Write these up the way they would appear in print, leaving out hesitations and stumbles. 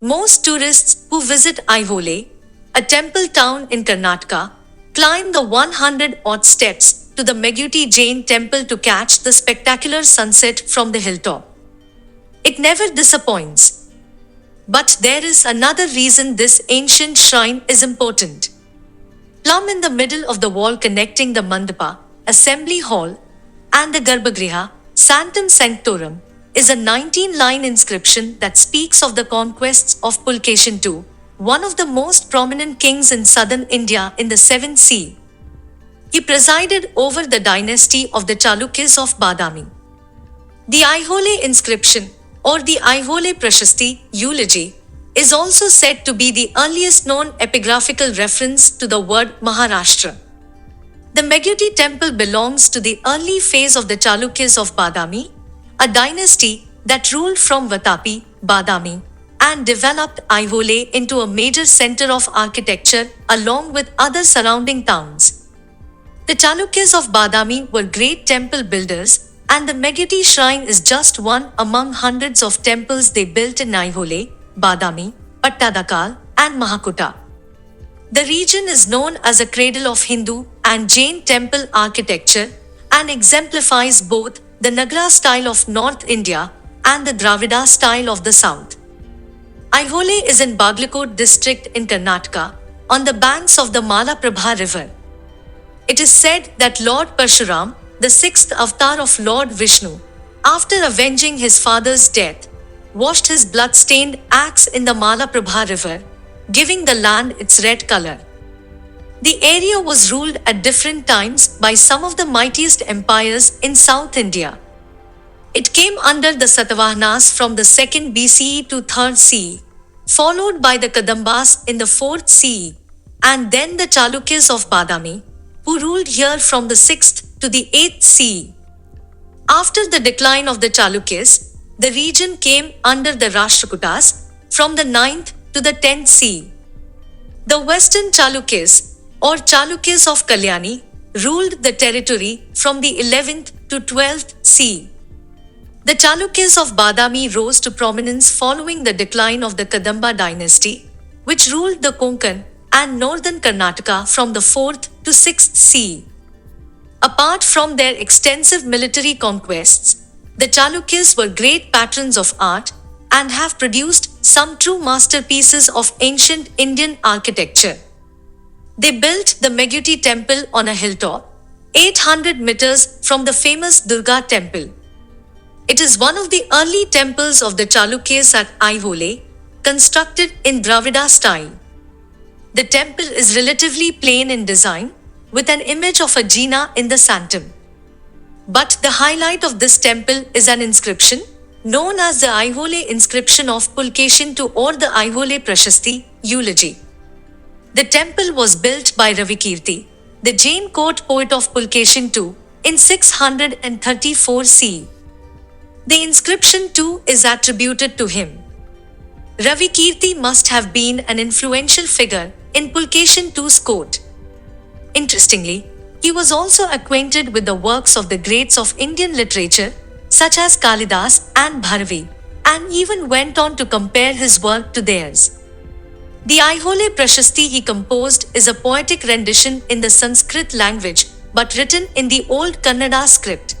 Most tourists who visit Aihole, a temple town in Karnataka, climb the 100-odd steps to the Meguti Jain temple to catch the spectacular sunset from the hilltop. It never disappoints. But there is another reason this ancient shrine is important. Plumb in the middle of the wall connecting the Mandapa, assembly hall, and the Garbhagriha, Sanctum Sanctorum, is a 19-line inscription that speaks of the conquests of Pulkeshin II, one of the most prominent kings in southern India in the 7th CE. He presided over the dynasty of the Chalukyas of Badami. The Aihole inscription, or the Aihole Prashasti eulogy, is also said to be the earliest known epigraphical reference to the word Maharashtra. The Meguti temple belongs to the early phase of the Chalukyas of Badami, a dynasty that ruled from Vatapi, Badami, and developed Aihole into a major center of architecture along with other surrounding towns. The Chalukyas of Badami were great temple builders, and the Meguti shrine is just one among hundreds of temples they built in Aihole, Badami, Pattadakal, and Mahakuta. The region is known as a cradle of Hindu and Jain temple architecture and exemplifies both the Nagara style of North India and the Dravida style of the South. Aihole is in Bagalkot district in Karnataka, on the banks of the Malaprabha river. It is said that Lord Parshuram, the sixth avatar of Lord Vishnu, after avenging his father's death, washed his blood-stained axe in the Malaprabha river, giving the land its red color. The area was ruled at different times by some of the mightiest empires in South India. It came under the Satavahanas from the 2nd BCE to 3rd CE, followed by the Kadambas in the 4th CE, and then the Chalukyas of Badami, who ruled here from the 6th to the 8th CE. After the decline of the Chalukyas, the region came under the Rashtrakutas from the 9th to the 10th CE. The Western Chalukyas, or Chalukyas of Kalyani, ruled the territory from the 11th to 12th CE. The Chalukyas of Badami rose to prominence following the decline of the Kadamba dynasty, which ruled the Konkan and northern Karnataka from the 4th to 6th CE. Apart from their extensive military conquests, the Chalukyas were great patrons of art and have produced some true masterpieces of ancient Indian architecture. They built the Meguti temple on a hilltop, 800 meters from the famous Durga temple. It is one of the early temples of the Chalukyas at Aihole, constructed in Dravida style. The temple is relatively plain in design, with an image of a Jina in the sanctum. But the highlight of this temple is an inscription, known as the Aihole inscription of Pulkeshin II or the Aihole Prashasti eulogy. The temple was built by Ravikirti, the Jain court poet of Pulkeshin II, in 634 CE. The inscription too is attributed to him. Ravikirti must have been an influential figure in Pulkeshin II's court. Interestingly, he was also acquainted with the works of the greats of Indian literature, such as Kalidas and Bharavi, and even went on to compare his work to theirs. The Aihole Prashasti he composed is a poetic rendition in the Sanskrit language, but written in the old Kannada script.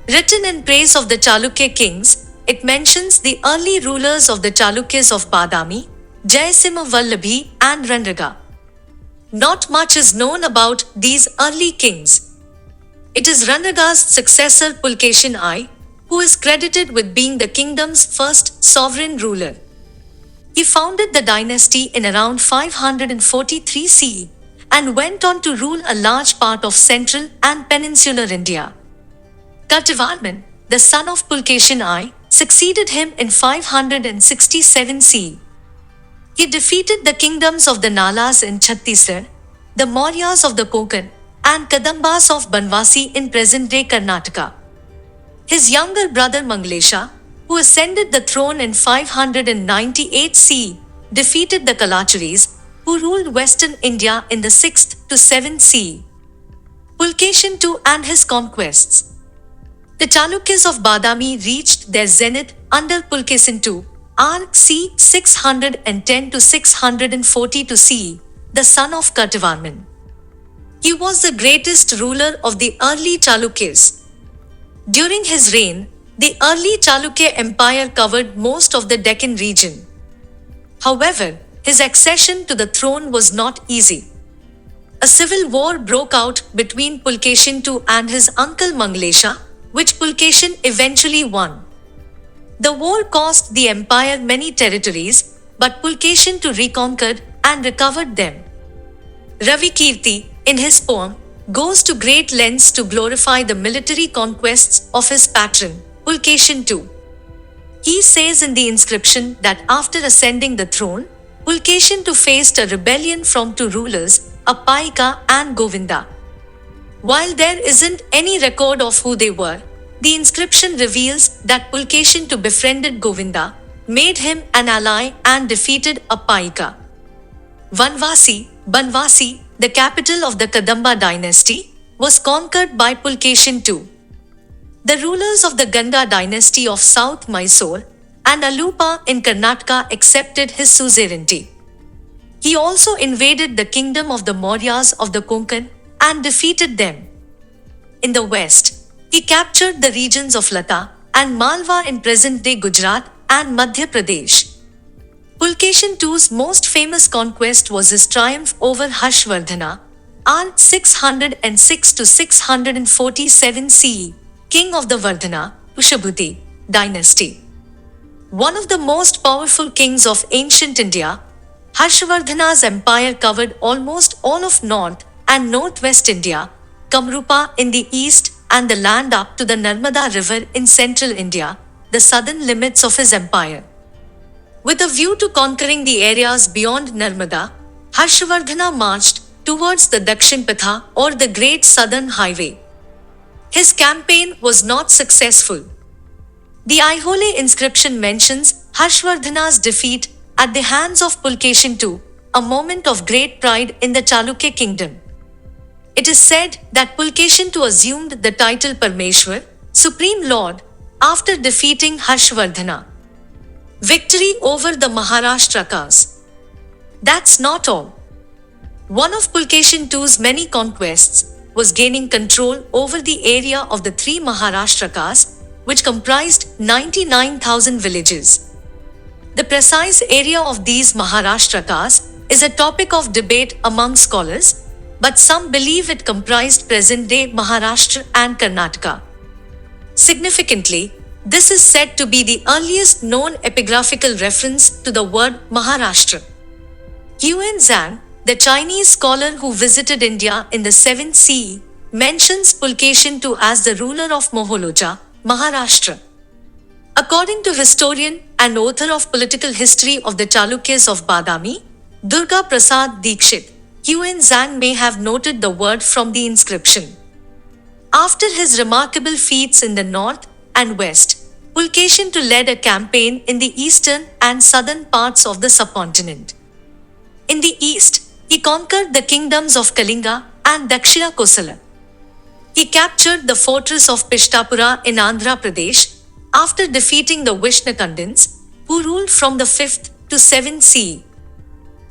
Written in praise of the Chalukya kings, it mentions the early rulers of the Chalukyas of Badami, Jayasimha Vallabhi and Ranraga. Not much is known about these early kings. It is Ranraga's successor Pulkeshin I, who is credited with being the kingdom's first sovereign ruler. He founded the dynasty in around 543 CE and went on to rule a large part of central and peninsular India. Kartavarman, the son of Pulkeshin I, succeeded him in 567 CE. He defeated the kingdoms of the Nalas in Chhattisgarh, the Mauryas of the Konkan, and Kadambas of Banvasi in present-day Karnataka. His younger brother Mangalesha, who ascended the throne in 598 CE, defeated the Kalachuris, who ruled western India in the 6th to 7th CE. Pulkeshin II and his conquests. The Chalukyas of Badami reached their zenith under Pulkeshin II, R.C. 610 to 642 CE, the son of Kartavarman. He was the greatest ruler of the early Chalukyas. During his reign, the early Chalukya Empire covered most of the Deccan region. However, his accession to the throne was not easy. A civil war broke out between Pulkeshin II and his uncle Mangalesha, which Pulkeshin eventually won. The war cost the empire many territories, but Pulkeshin II reconquered and recovered them. Ravikirti, in his poem, goes to great lengths to glorify the military conquests of his patron, Pulkeshin II. He says in the inscription that after ascending the throne, Pulkeshin II faced a rebellion from two rulers, Appayika and Govinda. While there isn't any record of who they were, the inscription reveals that Pulkeshin II befriended Govinda, made him an ally and defeated Appayika. Banvasi, the capital of the Kadamba dynasty, was conquered by Pulkeshin II. The rulers of the Ganda dynasty of South Mysore and Alupa in Karnataka accepted his suzerainty. He also invaded the kingdom of the Mauryas of the Konkan and defeated them. In the west, he captured the regions of Lata and Malwa in present-day Gujarat and Madhya Pradesh. Pulkeshin II's most famous conquest was his triumph over Harshvardhana, R. 606 to 647 CE, king of the Vardhana, Pushabhuti dynasty. One of the most powerful kings of ancient India, Harshvardhana's empire covered almost all of North and Northwest India, Kamrupa in the east and the land up to the Narmada River in central India, the southern limits of his empire. With a view to conquering the areas beyond Narmada, Harshvardhana marched towards the Dakshin Patha or the Great Southern Highway. His campaign was not successful. The Aihole inscription mentions Harshvardhana's defeat at the hands of Pulkeshin II, a moment of great pride in the Chalukya kingdom. It is said that Pulkeshin II assumed the title Parmeshwar, Supreme Lord, after defeating Harshvardhana. Victory over the Maharashtrakas. That's not all. One of Pulkeshin II's many conquests was gaining control over the area of the three Maharashtrakas, which comprised 99,000 villages. The precise area of these Maharashtrakas is a topic of debate among scholars, but some believe it comprised present-day Maharashtra and Karnataka. Significantly, this is said to be the earliest known epigraphical reference to the word Maharashtra. Yuan Zhang, the Chinese scholar who visited India in the 7th CE, mentions Pulkeshin II as the ruler of Moholoja, Maharashtra. According to historian and author of political history of the Chalukyas of Badami, Durga Prasad Dikshit, Yuan Zhang may have noted the word from the inscription. After his remarkable feats in the north and west, Pulkeshin II led a campaign in the eastern and southern parts of the subcontinent. In the east, he conquered the kingdoms of Kalinga and Dakshina Kosala. He captured the fortress of Pishtapura in Andhra Pradesh after defeating the Vishnakandins, who ruled from the 5th to 7th CE.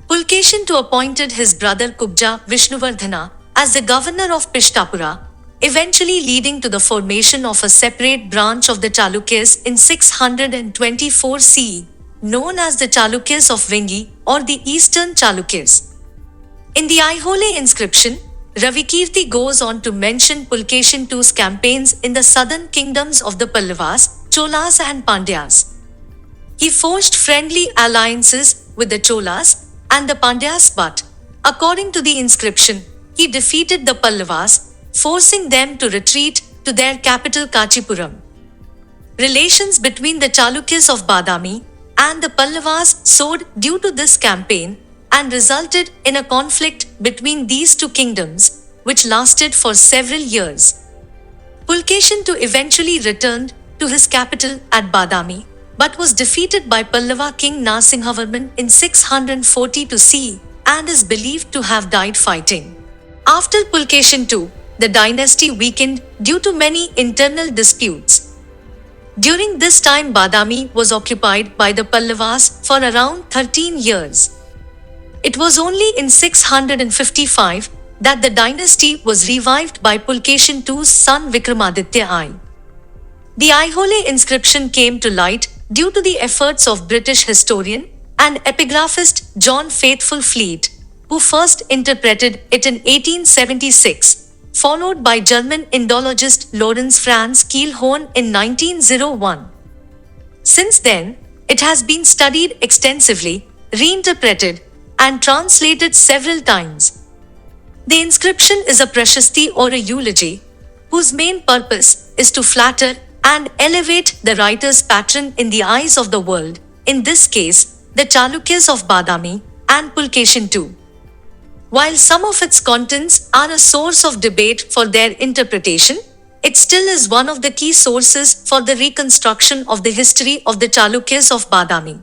Pulkeshin II appointed his brother Kubja Vishnuvardhana as the governor of Pishtapura, eventually leading to the formation of a separate branch of the Chalukyas in 624 CE, known as the Chalukyas of Vengi or the Eastern Chalukyas. In the Aihole inscription, Ravikirti goes on to mention Pulkeshin II's campaigns in the southern kingdoms of the Pallavas, Cholas and Pandyas. He forged friendly alliances with the Cholas and the Pandyas, but, according to the inscription, he defeated the Pallavas, forcing them to retreat to their capital Kachipuram. Relations between the Chalukyas of Badami and the Pallavas soared due to this campaign and resulted in a conflict between these two kingdoms, which lasted for several years. Pulkeshin II eventually returned to his capital at Badami, but was defeated by Pallava king Narasimhavarman in 642 CE and is believed to have died fighting. After Pulkeshin II, the dynasty weakened due to many internal disputes. During this time, Badami was occupied by the Pallavas for around 13 years. It was only in 655 that the dynasty was revived by Pulkeshin II's son Vikramaditya I. The Aihole inscription came to light due to the efforts of British historian and epigraphist John Faithful Fleet, who first interpreted it in 1876, followed by German Indologist Lorenz Franz Kielhorn in 1901. Since then, it has been studied extensively, reinterpreted, and translated several times. The inscription is a prashasti or a eulogy, whose main purpose is to flatter and elevate the writer's patron in the eyes of the world, in this case, the Chalukyas of Badami and Pulkeshin II. While some of its contents are a source of debate for their interpretation, it still is one of the key sources for the reconstruction of the history of the Chalukyas of Badami.